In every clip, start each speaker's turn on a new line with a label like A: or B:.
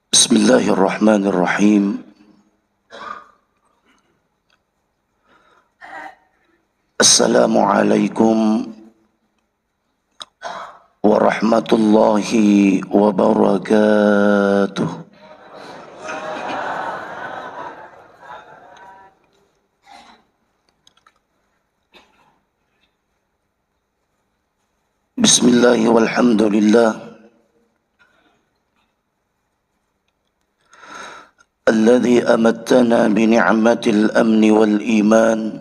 A: Bismillahirrahmanirrahim. Assalamualaikum warahmatullahi wabarakatuh. Bismillah walhamdulillah alladhi amattana bi ni'matil amni wal iman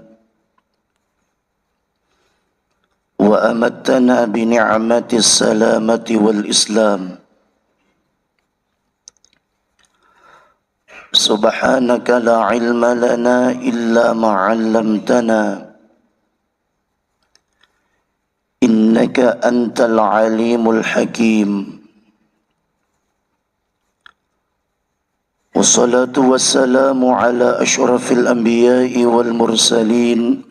A: wa amattana bi ni'matis salamati wal islam. Subhanaka la ilma lana illa ma 'allamtana innaka antal alimul hakim. Wassalatu wassalamu ala ashrafil anbiya'i wal mursalin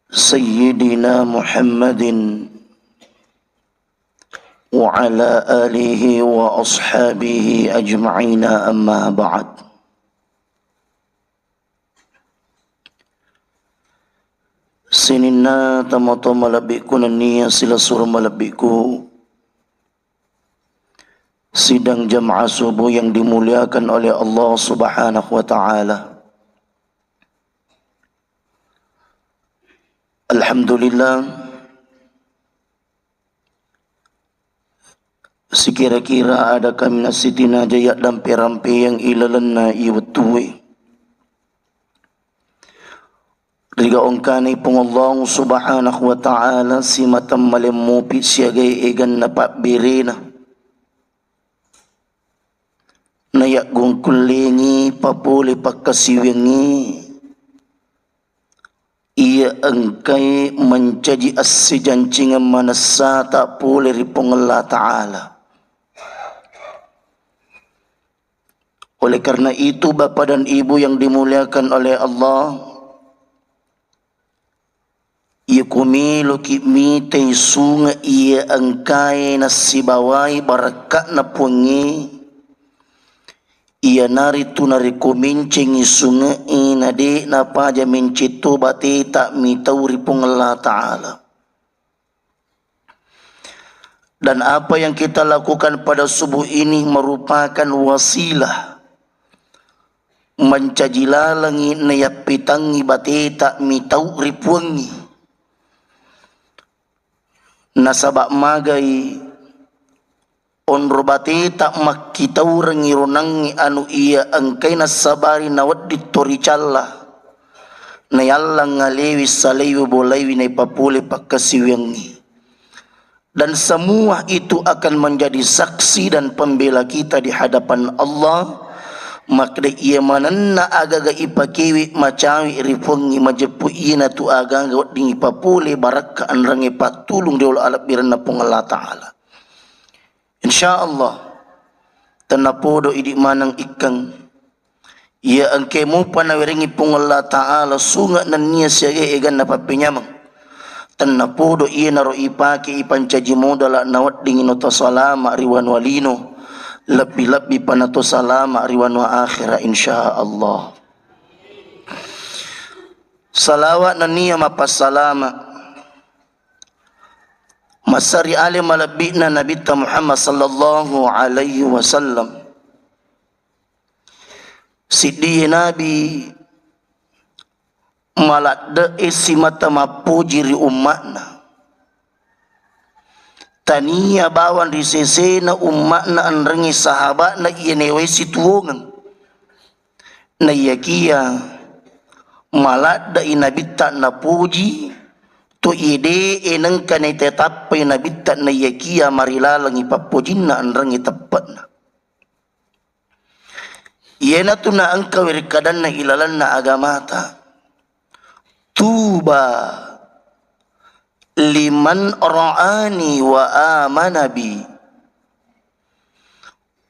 A: Sayyidina Muhammadin wa ala alihi wa ashabihi ajma'ina amma ba'd. Sinina tamato malabiku naniya sila surah malabiku sidang jamaah subuh yang dimuliakan oleh Allah Subhanahu wa taala. Alhamdulillah, sekira-kira ada kami nasitina jaya dampi-rampi yang ilalanna iwatuwi. Riga ongkani pung Allah Subhanahu wa taala si matam malemupi siagai egan na pakbirina. Nayak gungkulingi papuli pakasiwengi ia engkai menjadi asijancingan manasa tak boleh ripong Allah Ta'ala. Oleh karena itu bapa dan ibu yang dimuliakan oleh Allah, ia kumilu kimi sunga ia engkai nasibawai barakat na pungi ia nari tu nari kumincing isunga ina de na paja mincitu bati tak mitau ripung Allah Ta'ala. Dan apa yang kita lakukan pada subuh ini merupakan wasilah mencajilalangi nayap pitangi bati tak mitau ripungi nasabak magai onro bati tak makitau rengirunangi anu ia engkai nasabari nawad ditoricalla nayallang ngalewi salewi bolewi na ipapuli pakasiwengi. Dan semua itu akan menjadi saksi dan pembela kita di hadapan Allah. Maka ia mananna agaga ipakiwi macawi rifungi majepu ina tu agaga dingi papuli baraka anrangi patulung diul alap birana pung Allah Ta'ala. InsyaAllah tanapodo idik manang ikang ia angkemu panawiringi pung Allah Ta'ala sunga nan niya siya egan na papinyamang tanapodo ia naro ipake ipancaji modala nawat dingin oto salama riwan walino lebih-lebih panato salama riwan wa akhira insyaallah. Salawat nan niya mapasalama masari alim malabina Nabi Muhammad sallallahu alaihi wasallam. Sidi Nabi malak isi mata mapujiri umatna. Tania bawan risesena umatna anrengi sahabat na iyenewe situongan. Na yakia malak Nabi tak napuji to ide enang kanai tetapai na bitta na yakia marilalang ipapujinna anrangi tepatna. Iena tu na angka wirikadan na ilalan na agamata. Tuba liman ra'ani wa amanabi.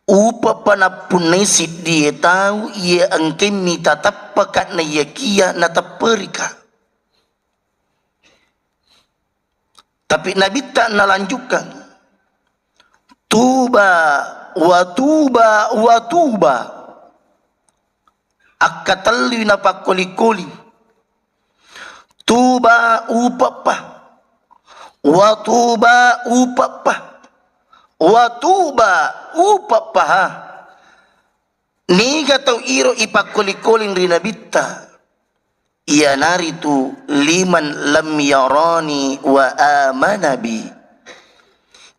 A: Upa panapunay si dia tahu ia angkin mitatapakat na yakia na taperika. Tapi Nabi tak nalanjutkan. tuba wa tuba wa tuba akatalli na pakuli-kuli tuba upapa wa tuba upapa wa tuba upapa niga tau iro ipakuli-kulin rinabita iya naritu liman lam yarani wa amanabi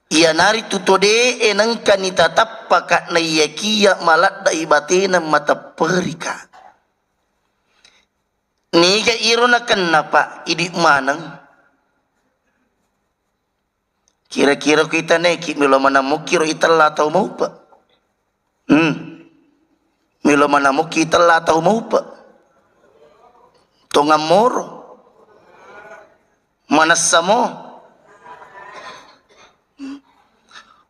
A: iya naritu tode enang kanita tapaka na yakiya malat da ibatena mata perika niga iro na kenapa idi manang kira-kira kita neki milo mana mukiro italla tau mau pa milo mana muki italla tau mau pa tongamoro manasamo.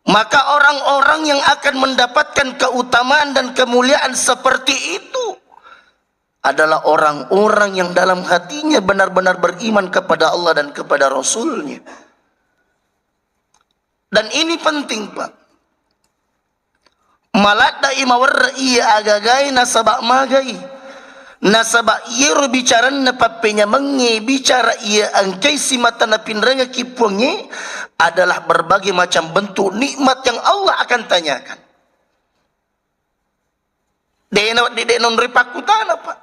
A: Maka orang-orang yang akan mendapatkan keutamaan dan kemuliaan seperti itu adalah orang-orang yang dalam hatinya benar-benar beriman kepada Allah dan kepada Rasulnya. Dan ini penting, Pak. Malat dai mawar iya agagai nasabak magai nasaba iya bicara na papenya mengi bicara iya angkai si mata na pinranga kipungi adalah berbagai macam bentuk nikmat yang Allah akan tanyakan. Denon ripakutana Pak.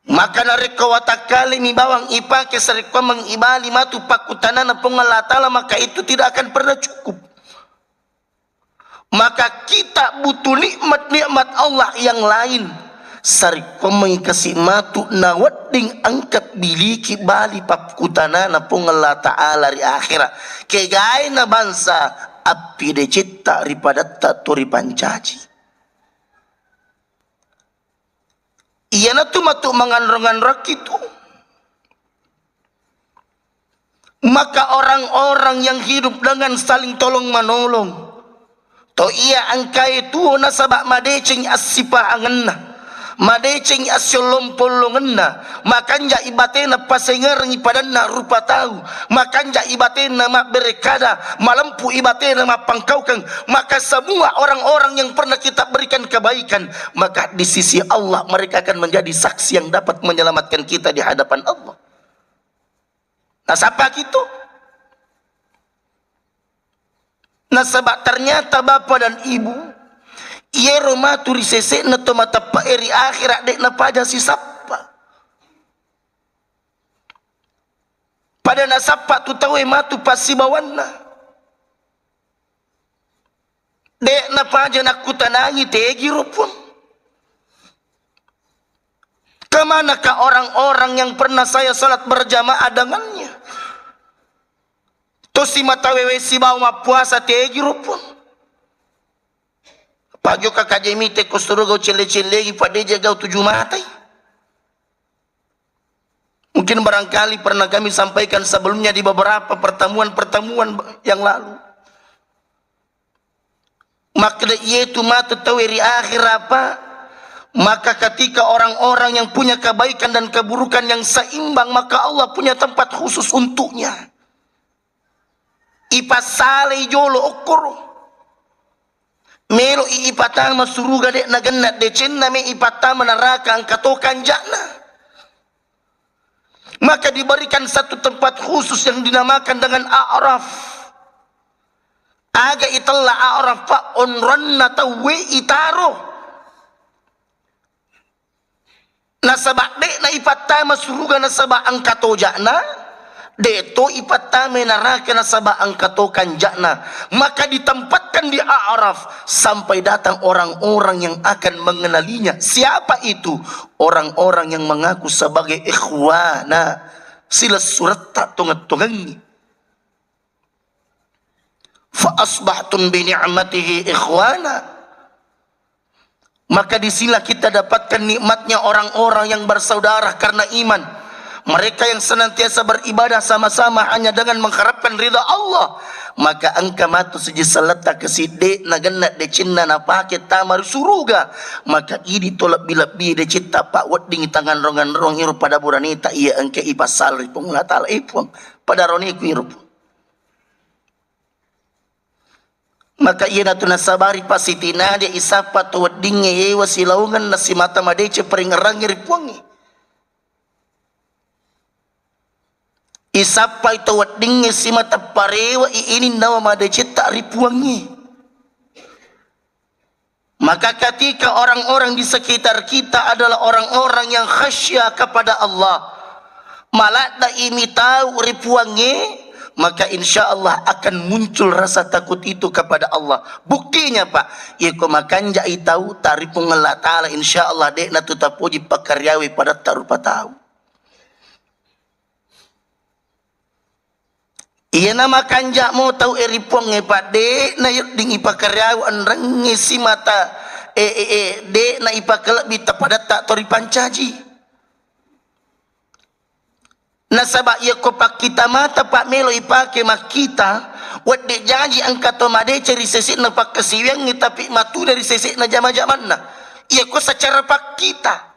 A: Maka nareko watakali mi bawang ipake sarikwa mengibali matu pakutana na pengalatala maka itu tidak akan pernah cukup. Maka kita butuh nikmat-nikmat Allah yang lain. Sarikwa mengikasi matu na wadding angkat biliki bali pakutana na pengalat ta'ala ri akhirat. Kegay na bansa api de citta ripadatta turi pancaci. Iya na tumatu manganrong-anrok itu. Maka orang-orang yang hidup dengan saling tolong menolong to iya angkai tu nasabak madecing asipa angenna madecing asyolompolongenna makanja ibatena pasengerengi padanna rupa tahu makanja ibatena mak berekada malampu ibatena mak pangkaukang maka semua orang-orang yang pernah kita berikan kebaikan maka di sisi Allah mereka akan menjadi saksi yang dapat menyelamatkan kita di hadapan Allah. Nah siapa gitu? Nah sebab ternyata bapa dan ibu iya rumah turi sesek na tomata pa eri akhirat dek na pada si sapa pada na sapa tu tahu matu pasi bawana dek na paja nak kutanangi tegi rupun kemanakah orang-orang yang pernah saya salat berjamaah dengannya to si mata wewe si bawa puasa tegi rupun pagyo kakajemite kosturugo cele-celegi padeja gau 7 matai. Mungkin barangkali pernah kami sampaikan sebelumnya di beberapa pertemuan-pertemuan yang lalu. Maka yaitu mata tawiri akhir apa? Maka ketika orang-orang yang punya kebaikan dan keburukan yang seimbang maka Allah punya tempat khusus untuknya. Ipasale jolo okoro melo ipatama suruga dek nagenat de cenna me ipatama neraka angkatokan jana maka diberikan satu tempat khusus yang dinamakan dengan A'raf aga italla A'raf fa onranna tawe itaro nasabak dek na ipatama suruga nasabak angkato jana deto ipatame neraka nasaba angkato kanjana maka ditempatkan di A'raf sampai datang orang-orang yang akan mengenalinya. Siapa itu? Orang-orang yang mengaku sebagai ikhwana sila surat tak tungat-tungangi fa asbahtum bi ni'matihi ikhwana maka disinilah kita dapatkan nikmatnya orang-orang yang bersaudara karena iman. Mereka yang senantiasa beribadah sama-sama hanya dengan mengharapkan ridha Allah. Maka angka matu saja selata keside nagenat de cinna na paket tamar suruga. Maka ini tolak bila-bila de cita pak wedding tangan rongan-rong hirup pada buranita iya angke ipasal ripung latala ipung pada roniku hirup. maka iya na tu nasabari pasitina dia isapa tu wadinge yewa silaungan na si mata madece peringerangi ripuangi isapa itu wadinge si mata parewa ini nawa madece tak ripuangi. Maka ketika orang-orang di sekitar kita adalah orang-orang yang khasya kepada Allah, malak da imi tahu ripuangi, maka insya Allah akan muncul rasa takut itu kepada Allah. Buktinya Pak, iko makan jai tahu taripung Allah Ta'ala insya Allah dek na tutapuji pakaryawi pada tarupa tahu. Iya nama kanja mau tahu eripong Pak dek na yuding ipakaryawi anrang ngisi mata dek na ipakalak bita pada tak tori pancaji. Nasabak ia kopak kita mata Pak Melo ipake mak kita wadde janji angkat made cari sesik na pak kesiwang tapi matu dari sesik na jama-jaman na ia ko secara pak kita.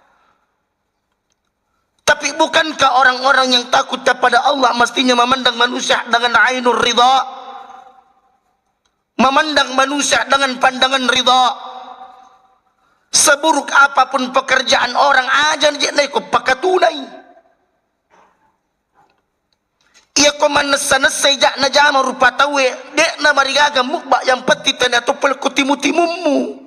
A: Tapi bukankah orang-orang yang takut kepada Allah mestinya memandang manusia dengan ainur ridha, memandang manusia dengan pandangan ridha. Seburuk apapun pekerjaan orang aja nih ko pakatunai. Ia ko manasa-nasa jak na jama rupa tawe dek na marigaga mukba yang petitan atau pelkutimu-timumu.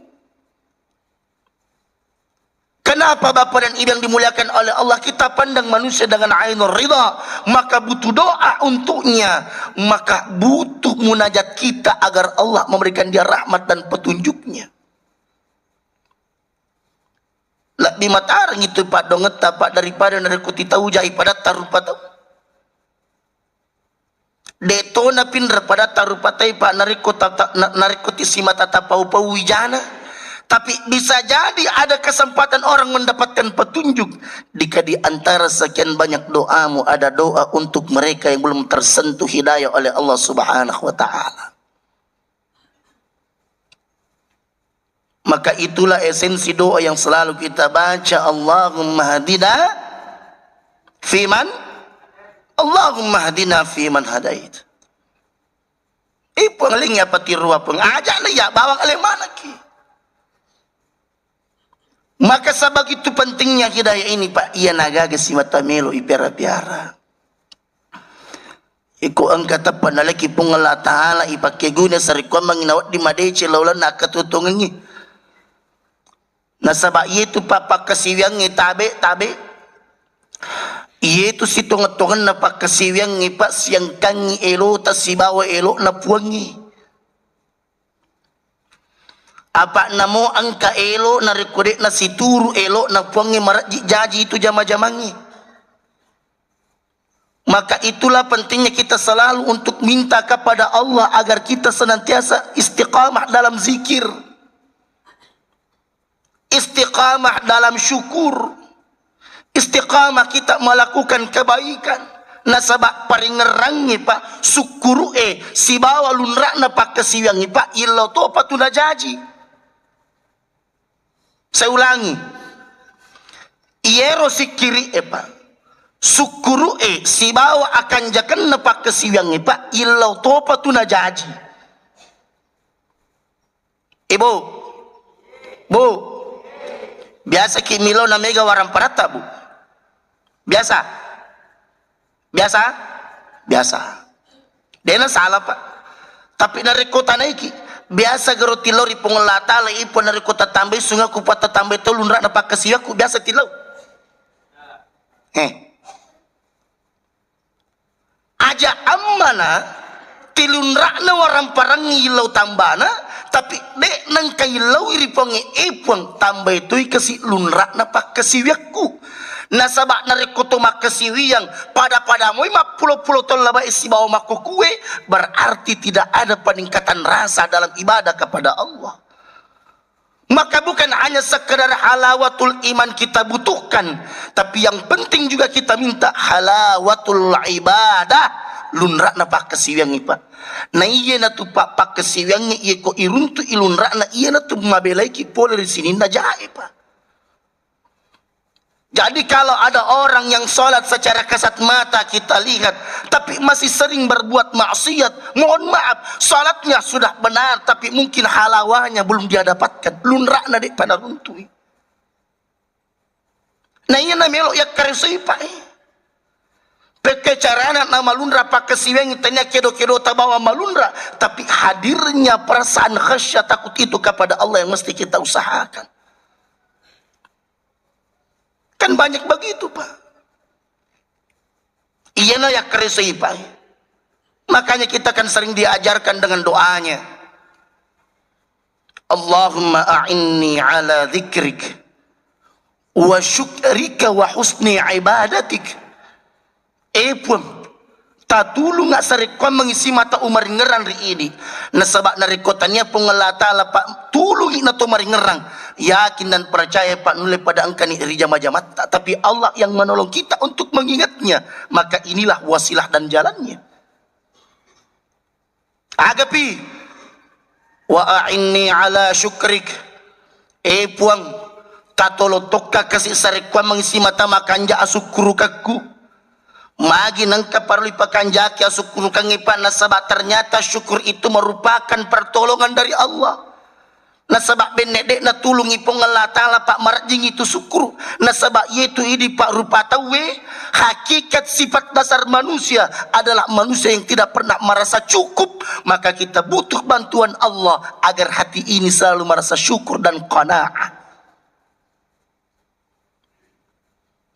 A: Kenapa Bapak dan Ibu yang dimuliakan oleh Allah kita pandang manusia dengan ainur ridha, maka butuh doa untuknya, maka butuh munajat kita agar Allah memberikan dia rahmat dan petunjuknya. Lah di matarang itu Pak dongeta Pak daripada narikuti tahu jai pada tarupa tahu. Deto na pindra pada tarupatai Pak narikuti simata tapau-pau wijana. Tapi bisa jadi ada kesempatan orang mendapatkan petunjuk jika di antara sekian banyak doamu ada doa untuk mereka yang belum tersentuh hidayah oleh Allah Subhanahu wa taala. Maka itulah esensi doa yang selalu kita baca, Allahumma hadina fiman Allahumma hadina fiman hadait. Pengalingnya patirua pengajak na ya bawang alih mana ki. Maka sabab itu pentingnya hidayah ini Pak, ia nagaga si mata melo ipera-piara. Iku angkat apa nalaki pung Allah Ta'ala ipake guna sarikwa manginawat di madece laulan nakatutungangi. Nasabak itu Pak kasiwiangi tabe. Itu si tungan-tungan na Pak kasiwiangi Pak siang kangi elo tas si bawa elo na puangi. Apa namo angka elo na rekodek na situru elo na puangi marat jaji itu jama-jamangi. Maka itulah pentingnya kita selalu untuk minta kepada Allah agar kita senantiasa istiqamah dalam zikir, istiqamah dalam syukur, istiqamah kita melakukan kebaikan. Nasabak paringerangi Pak syukuru si bawa lunrakna Pak kesiwangi Pak ilo to patuna jaji. Saya ulangi, iero sikiri Pak syukuru si bawa akan jakan Pak kesiwangi Pak ilo to patuna jaji. Ibu, Bu, biasa kimilo na mega warang parata Bu. Biasa. Dena salah Pak. Tapi narekota naiki. Biasa garo tilori pengelata lai ipon narekota tambah sunga kupata tambah tolun rak na pakasiwaku biasa tilau. Aja ammana tilun rak na warang parang ilau tambana tapi dek nang kailau iripongi ipon tambah itu ikasi lunrak na pakasiwaku. Nasabak narikoto makasiwiyang padamu 50 ton laba isi bawa mako kue berarti tidak ada peningkatan rasa dalam ibadah kepada Allah. Maka bukan hanya sekedar halawatul iman kita butuhkan, tapi yang penting juga kita minta halawatul ibadah lunrakna pak kasiwiyang Pak. Na iya na tu pak kasiwiyang iya ko iruntu ilunrakna iya na tu mabelai ki pole di sini na jae Pak. Jadi kalau ada orang yang sholat secara kasat mata kita lihat, tapi masih sering berbuat maksiat, mohon maaf, sholatnya sudah benar, tapi mungkin halawahnya belum dia dapatkan. Lunrak na di pada runtui. Nah iya na melo ya karisay pa Peke carana na malunra pa kasiwengi tanya kedo-kedo tabawa malunra, tapi hadirnya perasaan khasyat takut itu kepada Allah yang mesti kita usahakan. Kan banyak begitu Pak. Iya na ya keresai Pak. Makanya kita kan sering diajarkan dengan doanya. Allahumma a'inni ala dzikrik wa syukrika wa husni ibadatik. Pun tatulung nga sa rekwam mangisi mata umaringerang ri ini. Nasabak na rekotannya pengelata Pak tulungi na to maringerang. Yakin dan percaya Pak nulai pada angkani iri jama-jamat, tapi Allah yang menolong kita untuk mengingatnya, maka inilah wasilah dan jalannya. Agapi wa a'inni ala syukrik. Puang tatolotok ka kasi sarikwa mangisi mata makanja asukuru kaku. Magi nang kaparuli pakanjaki asukuru kangipan nasabak ternyata syukur itu merupakan pertolongan dari Allah. Nasabak benedek na tulungi pengelah ta'ala Pak marjing itu syukur. Nasabak yaitu ini Pak rupa tawe hakikat sifat dasar manusia adalah manusia yang tidak pernah merasa cukup. Maka kita butuh bantuan Allah agar hati ini selalu merasa syukur dan qanaah.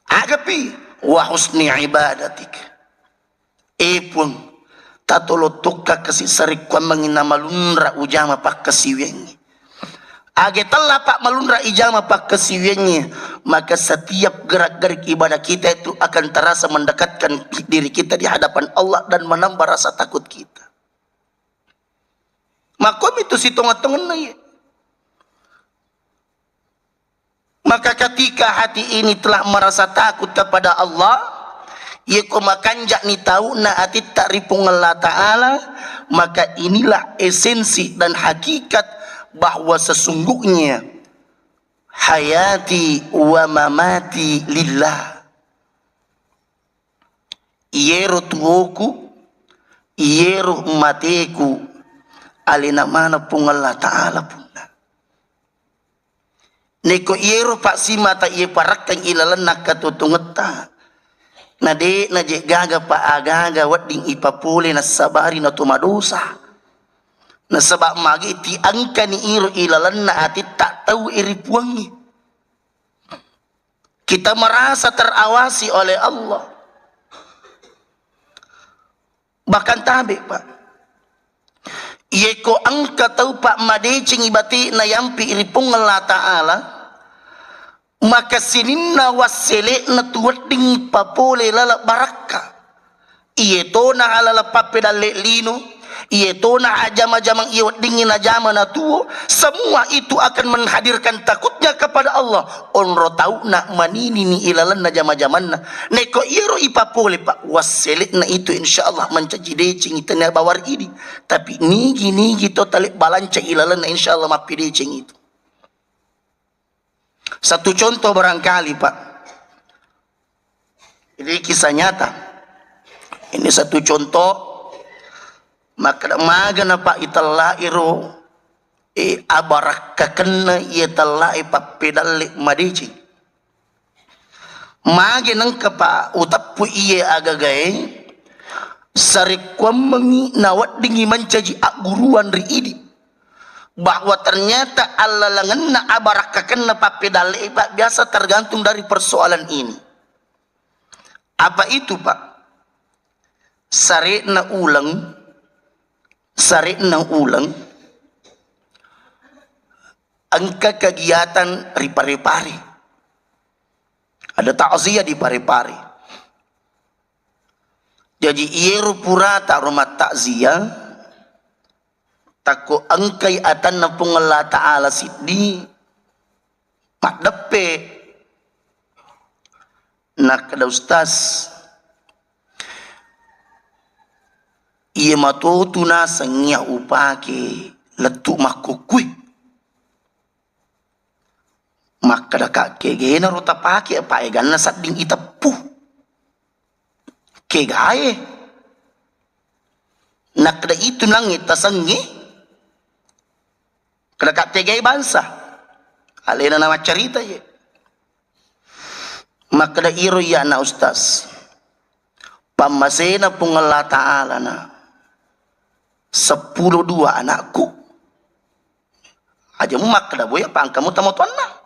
A: Agapi wa husni ibadatik. Pun tatolotoka kasi sarikwa mangina malunra ujama Pak kasiwengi. Age telah Pak malunra ijama Pak kesiwennya, maka setiap gerak-gerik ibadah kita itu akan terasa mendekatkan diri kita di hadapan Allah dan menambah rasa takut kita. Makom itu si tonga-tongan na ya. Maka ketika hati ini telah merasa takut kepada Allah, ia komakanjak ni tahu na hati ta'rifung Allah Ta'ala, maka inilah esensi dan hakikat bahwa sesungguhnya hayati wa mamati lillah. Iero tuoku, iero mateku, alina mana pun Allah Ta'ala punna. Neko iero Pak simata ie parakkan ilalanak katutungeta. Nade naje gaga Pak agaga wadding ipapule na sabari na tumadosa. Nasabak magi ti angka ni iro ilalan na ati tak tahu iri puangi. Kita merasa terawasi oleh Allah. Bahkan tabi Pak. Yeko angka tahu Pak madecing ibati na yampi iri Allah Ta'ala. Maka sinin na wasele na tuwating papole lala baraka. Iyeto na alala papedale lino. Ieto na ajama-jamang iwat dingin ajama na tuo, semua itu akan menghadirkan takutnya kepada Allah. Onro tahu na manini ni ilalan na jama-jaman na neko iro ipapole Pak waselit na itu insyaallah mencaji decing itu na bawar ini, tapi nigi total balanca ilalan na insyaallah mapi decing itu. Satu contoh barangkali Pak, ini kisah nyata. Ini satu contoh. Maka magana Pak italla iro abarak kakena italla papedale madici. Mage nang Pak utapu iye agagae sarikwam mengi nawat dingi mencaji guruan ri idi. Bahwa ternyata alalangan na abarak kakena papedale Pak biasa tergantung dari persoalan ini. Apa itu Pak? Sare na ulang angka kegiatan ripari-pari. Ada takziah di pari-pari. Jadi ieru pura tak rumah takziah tako angkai atan na pungala Ta'ala siddi makdepe nak kada ustaz iya matotu na sangya upake letuk makukui Maka da kegena rota pake apa ganna sading itapu kegae nakda itu langit tasangi kada tegai bansa alena nama cerita ye maka da iro ya na ustaz pamasena pung Allah Ta'ala na 12 anakku aja mu makda boya pang kamu tamo tuan na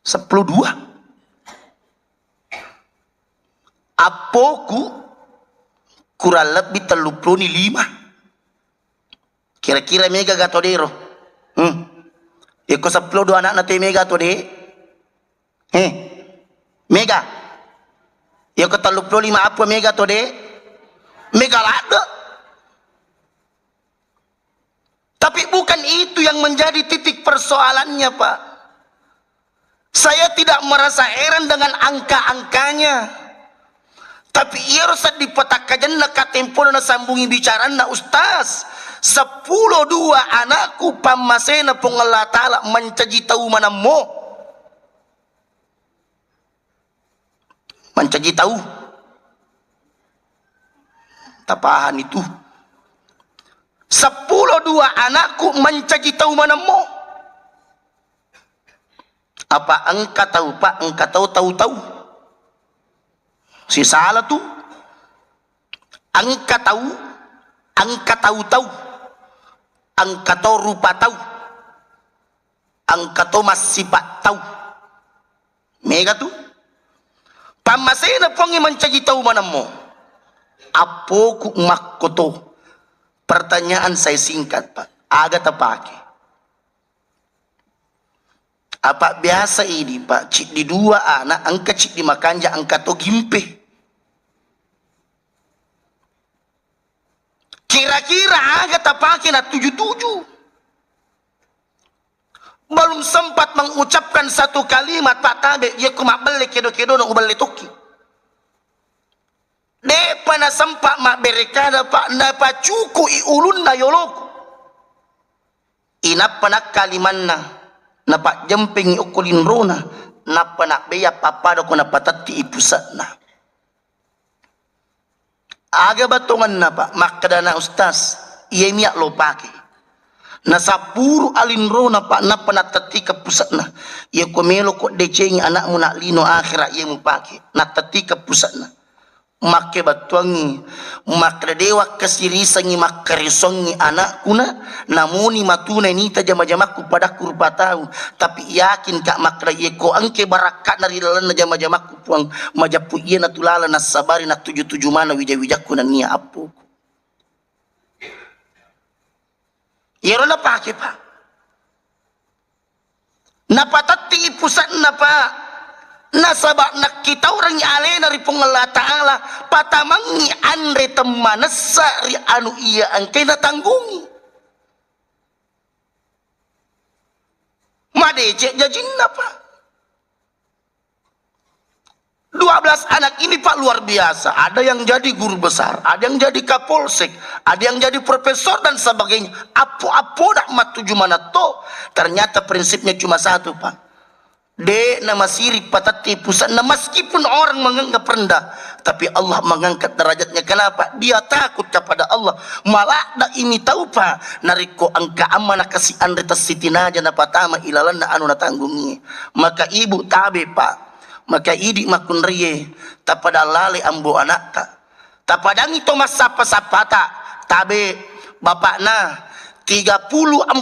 A: 12 apoku kurang lebih 35 kira-kira mega gatodero iko 12 anak na te mega to de mega iko 35 apa mega to de mega lada. Tapi bukan itu yang menjadi titik persoalannya, Pak. Saya tidak merasa heran dengan angka-angkanya. Tapi ia harus dipetakakan na katempo na sambungi bicara na ustaz. 12 anakku pamasena pung Allah Ta'ala mencaji tahu mana mo. Mencaji tahu. Tapahan itu. 12 anakku mencaji tahu mana mo. Apa engkau tahu Pak? Engkau tahu. Si salah tu. Engkau tahu. Engkau tahu rupa tahu. Engkau tahu masih pak tahu. Mega tu. Pamasena pongi mencaji tahu mana mo. Apoku makkoto. Pertanyaan saya singkat Pak, agak terpakai. Apa biasa ini Pak, cik di 2 anak, angka cik di makanja, angka to gimpe. Kira-kira agak terpakai na 77. Belum sempat mengucapkan satu kalimat Pak Tabe, ya kumak beli kedo-kedo na ubali toki. Depa na sempat mak berekada Pak napa cuku i ulun na yoloku. Inapa nak kalimanna napa jemping ukulin rona napa nak beya papada ko napa tati ipusatna. Aga batongan napa makadana ustaz iya miak lo pake. Na 10 alin rona Pak napa nak tati ke pusatna. Iya ko melo ko decengi anakmu nak lino akhirat iya mu pake. Nak tati ke pusatna. Make batuangi makra dewa kasirisangi makarisongi anak kuna namuni matuna ini tajama-jamaku pada kurpa tahu tapi yakin kak makra yeko angke barakat dari lalan jama-jamaku puang majapu iya natulala nasabari na 77 mana wija-wijaku na nia apu yerona pake Pak napatati pusat napa nasabak nak kita orang yang alena dari Allah Ta'ala patamangi andre temanasa ri anu iya angkai natanggungi madecek jajin apa 12 anak ini Pak luar biasa. Ada yang jadi guru besar, ada yang jadi kapolsek, ada yang jadi profesor dan sebagainya. Apa-apa nak matuju mana to ternyata prinsipnya cuma satu Pak. De nama sirip patati pusat na meskipun orang menganggap rendah tapi Allah mengangkat derajatnya. Kenapa? Dia takut kepada Allah. Malah da ini tahu Pak nariko angka amanah kasih andre tasitinaja na patama ilalan na anu na tanggungi. Maka ibu tabe Pak, maka idik makun riye tapada lale ambo anak ta tapadang itu mas sapa-sapa ta tabe bapak na 30-40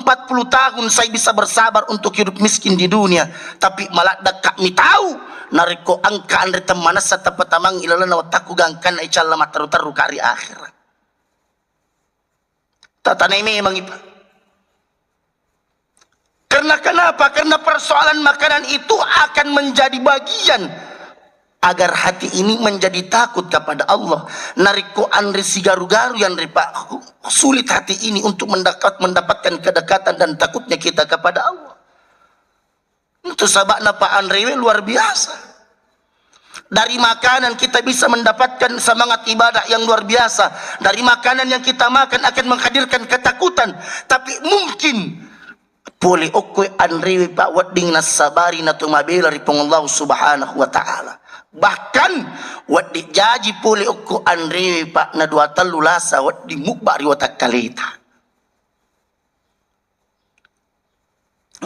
A: tahun saya bisa bersabar untuk hidup miskin di dunia tapi malah dak mi tahu nariko angka andre temana sata patamang ilalana wataku gangkan icalla mataru-taru kari akhirat tatana memang Pak. Karena kenapa? Karena persoalan makanan itu akan menjadi bagian agar hati ini menjadi takut kepada Allah. Nariko andre si garu-garu yang ripa sulit hati ini untuk mendapatkan kedekatan dan takutnya kita kepada Allah. Itu sabakna Pak Andre luar biasa. Dari makanan kita bisa mendapatkan semangat ibadah yang luar biasa. Dari makanan yang kita makan akan menghadirkan ketakutan. Tapi mungkin puli okoy anrewi pa wadding nasabari na tumabela ri Allah subhanahu wa ta'ala. Bahkan waddi jaji puli okko anrewi pa na dua talulasa waddi mukbari watak kalita.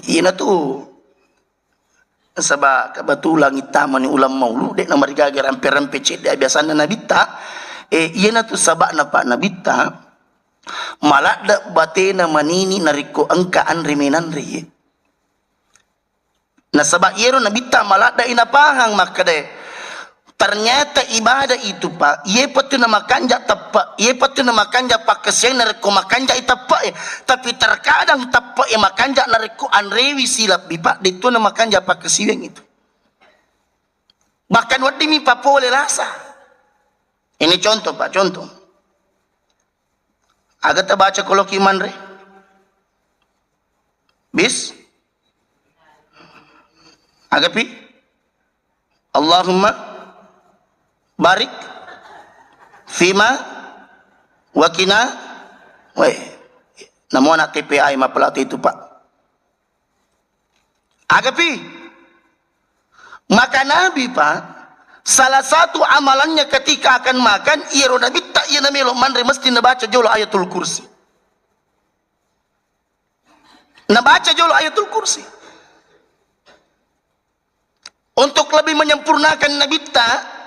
A: Ina tu sabab kebetulan itama ni ulam maulu dek na marigagar amper-amper cek dia biasa na nabita ina tu sabab na pak nabita malada batena manini nariko angka anri menanri na sabab iero nabita malada inapahang makade ternyata ibadah itu pak ye patu nama kanja tepak ye patu nama kanja pak keseng nariko makanja itapak tapi terkadang tepak makanja nariko anrewi silap bipak itu nama kanja pak kesiweng itu bahkan wadi mi papole rasa. Ini contoh pak, contoh agak terbaca koloki manre bis agak pi Allahumma barik fima wakina weh namo anak TPI ma pelatih itu pak agapi maka Nabi pak salah satu amalannya ketika akan makan iro Nabi tak ia namelo manre mesti nabaca jolo ayatul kursi nabaca jolo ayatul kursi untuk lebih menyempurnakan Nabi tak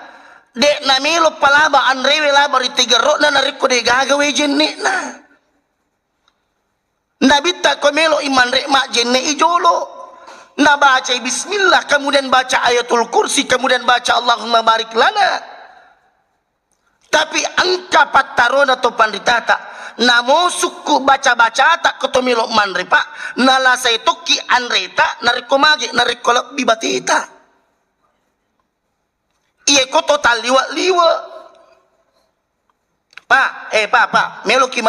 A: dek namelo palaba anrewe laba ri tiga rokna nariko de gaga we jenne na nabi tak komelo iman rek mak jenne ijolo na baca bismillah kemudian baca ayatul kursi kemudian baca Allahumma barik lana tapi angka patarona to panditata namo suku baca-baca tak ketomelo manre pak nala saya toki anreta nariko mage nariko bibatita iya ko total liwa pak pak meloki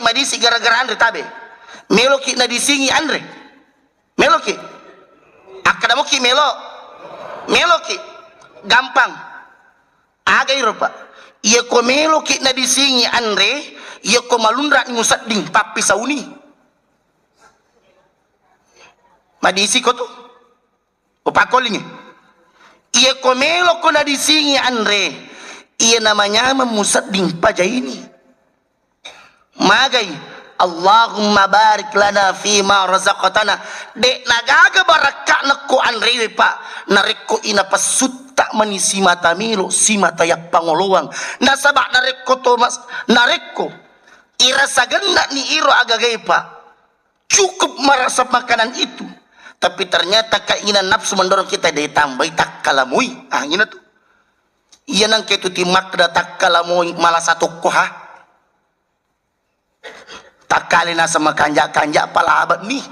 A: madisi gara-gara andre tabe meloki na disingi andre meloki akadamoki meloki gampang aga iro pak iya ko meloki na disingi andre iya ko malundra ni musadding papi sauni madisi ko tu opakolingi ia komelo ko na disingi andre ia namanya memusadding paja ini magai Allahumma barik lana fima razaqtana dek nagaga barakah nakko andre pak nareko ina pasutta manisi mata milo si mata yak pangoluang nasabak nareko to mas nareko ira sagenda ni iro agagai pak cukup merasa makanan itu tapi ternyata keinginan nafsu mendorong kita ditambah tak kalamui ini tuh iya nang ketu timak da tak kalamui malah satu koha tak kali nasa makanja palabat nih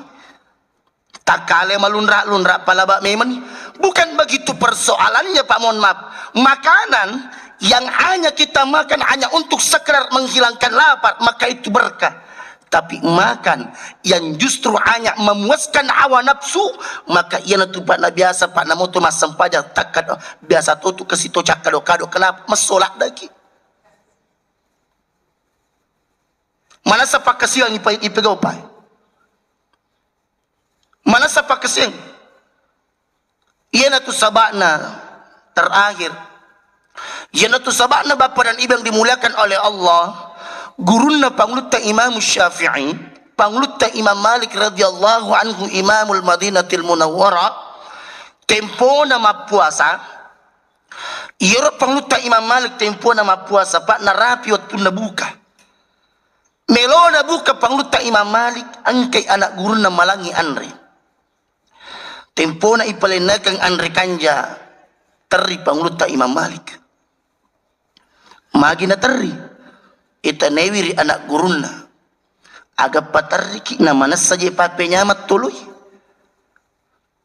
A: tak kali malunra palabat memang bukan begitu persoalannya pak mohon maaf makanan yang hanya kita makan hanya untuk sekedar menghilangkan lapar maka itu berkah tapi makan yang justru hanya memuaskan hawa nafsu maka ia tu pak na biasa pak namo tu masam paja takkan biasa tu kesito cakado kenapa mesolak lagi mana sepak kesiang ipegau pai mana sepak kesiang ia tu sabakna terakhir ia tu sabakna bapa dan ibu yang dimuliakan oleh Allah gurunna panglutta Imam Syafi'i panglutta Imam Malik radhiyallahu anhu Imamul Madinatil Munawwarah tempo nama puasa iro panglutta Imam Malik tempo nama puasa pak narapi waktu nabuka melo nabuka panglutta Imam Malik angkai anak gurunna malangi anri tempo na ipalenakan anri kanja teri panglutta Imam Malik magi na teri ita newiri anak gurunna aga patariki na manas saja pape nyamat tuluy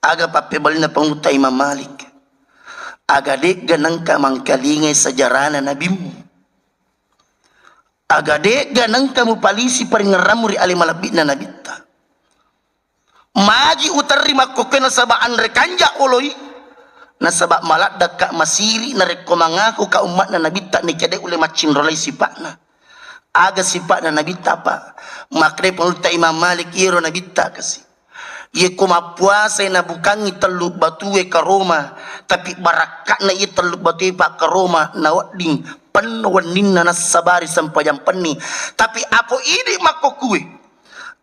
A: aga pape balina panglutta Imam Malik aga dek ganang ka mangkalingay sajarana nabimu aga dek ganang kamu palisi paringeramuri alimalabit na nabita magi utari makokena sabaan rekanja oloy na sabak malat dakak masiri na rekomangaku ka umat na nabita ni kade ule macin rolay sipakna aga sifat na nabita pa makre pulta Imam Malik iro nabita kasi ye kuma puasa na bukangi teluk batue ka Roma tapi barakat na ye teluk batue pa ka Roma na wading penwanin na nasabari sampayang penni tapi apo ini makokue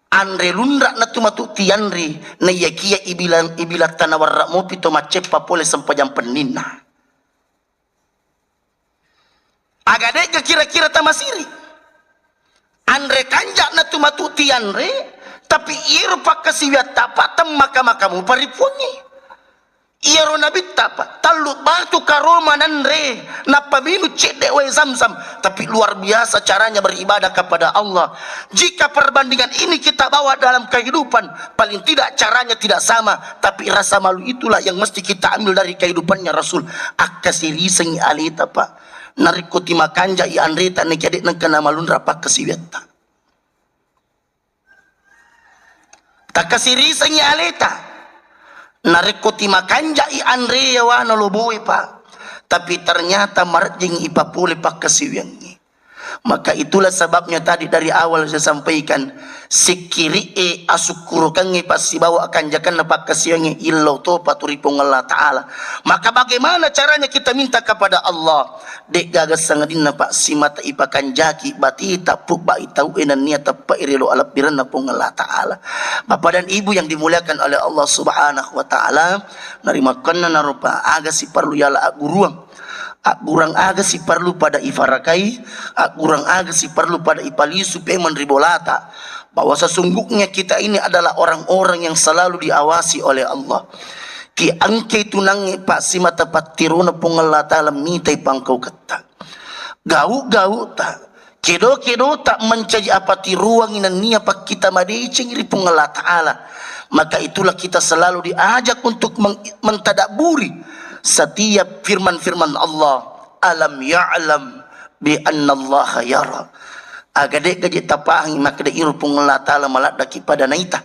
A: andre lundra na tumatu tianri na yakia ibilan tanawar mo pito macepa pole sampayang penninna agade ka kira-kira tamasiri andre kanjak na tumatu tianri tapi iro pakasiwat tapa tam makamu paripunyi iro nabit tapa talu batu karoma nanre napaminu cedek we Zamzam tapi luar biasa caranya beribadah kepada Allah. Jika perbandingan ini kita bawa dalam kehidupan paling tidak caranya tidak sama tapi rasa malu itulah yang mesti kita ambil dari kehidupannya Rasul akasiri sengi alita pak narikuti makanja i andreta ne kedek nang kana malun rapak kasiweta takasiri sengi aleta narikuti makanja i Andrea wana loboy pa tapi ternyata marjing ipapule pak kasiwiangi maka itulah sebabnya tadi dari awal saya sampaikan sikiri asukuru kangi pasti bawa akan jakan pak kasiwiangi illau to paturipong Allah Ta'ala maka bagaimana caranya kita minta kepada Allah dek gagas sangadina pak simata ipakan jaki batita puk ba itau enan niat pa irelo alap birana pong Allah Ta'ala. Bapak dan ibu yang dimuliakan oleh Allah Subhanahu wa Ta'ala narimakan na narupa aga si perlu yala aguruang agurang aga si perlu pada ifarakai agurang aga si perlu pada ipalisu peman ribolata bahwa sesungguhnya kita ini adalah orang-orang yang selalu diawasi oleh Allah ki angke tunangi pak si mata patiruna pong Allah Ta'ala mitai pangkau kata gau tak kedo tak mencari apa tiruang inan nia pak kita madicing ri pong Allah Ta'ala maka itulah kita selalu diajak untuk mentadaburi setiap firman-firman Allah alam ya'lam bi anna Allah yara agade gaje tapahangi maka da iru pong Allah Ta'ala maladaki pada naita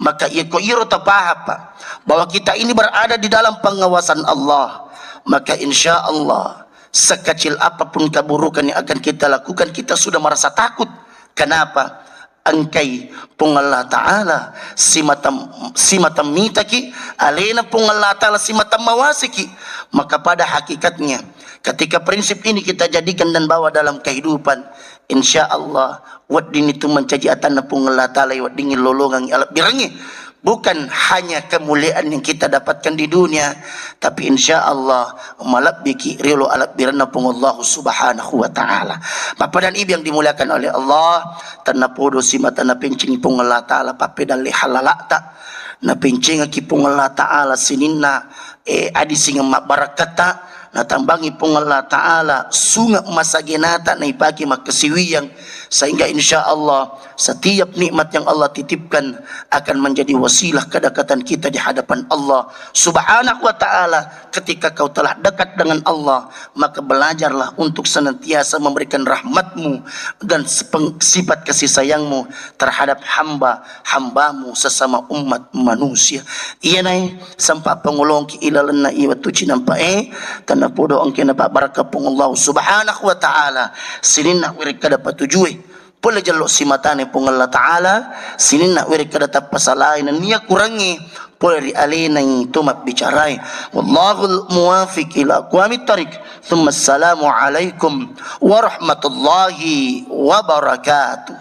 A: maka iko iro tapahapa bahwa kita ini berada di dalam pengawasan Allah maka insya Allah sekecil apapun keburukan yang akan kita lakukan kita sudah merasa takut. Kenapa? Angkai pung Allah Ta'ala simatam mitaki alena pung Allah Ta'ala simatam mawasiki maka pada hakikatnya ketika prinsip ini kita jadikan dan bawa dalam kehidupan insya Allah wadin itu mencaji atana pung Allah Ta'ala wadin lolongan alap birangi bukan hanya kemuliaan yang kita dapatkan di dunia tapi insya Allah malap biki rilo alap birana pung Allah Subhanahu wa Ta'ala. Bapak dan ibu yang dimuliakan oleh Allah tanah podo simata na pencing pung Allah Ta'ala papedal halalata na pencing ki pung Allah Ta'ala sininna adi singa barakata na tambangi pung Allah Ta'ala sunga masagenata na ipaki makasiwiyang sehingga insya Allah setiap nikmat yang Allah titipkan akan menjadi wasilah kedekatan kita di hadapan Allah Subhanahu wa Ta'ala. Ketika kau telah dekat dengan Allah maka belajarlah untuk senantiasa memberikan rahmatmu dan sifat kasih sayangmu terhadap hambamu sesama umat manusia. Iya nai sampai pengulong ki ilalan na iwa tuci nampak tanah podo ang kinapa barakah pung Allah Subhanahu wa Ta'ala sinin nak wirik kada patujui boleh jaluk si matane pung Allah Ta'ala sinin nak wirik kada tapasalain niya kurangi boleh rialina itu mat bicarai wallahul muwafiq ila aqwamit tariq thumma assalamu alaikum warahmatullahi wabarakatuh.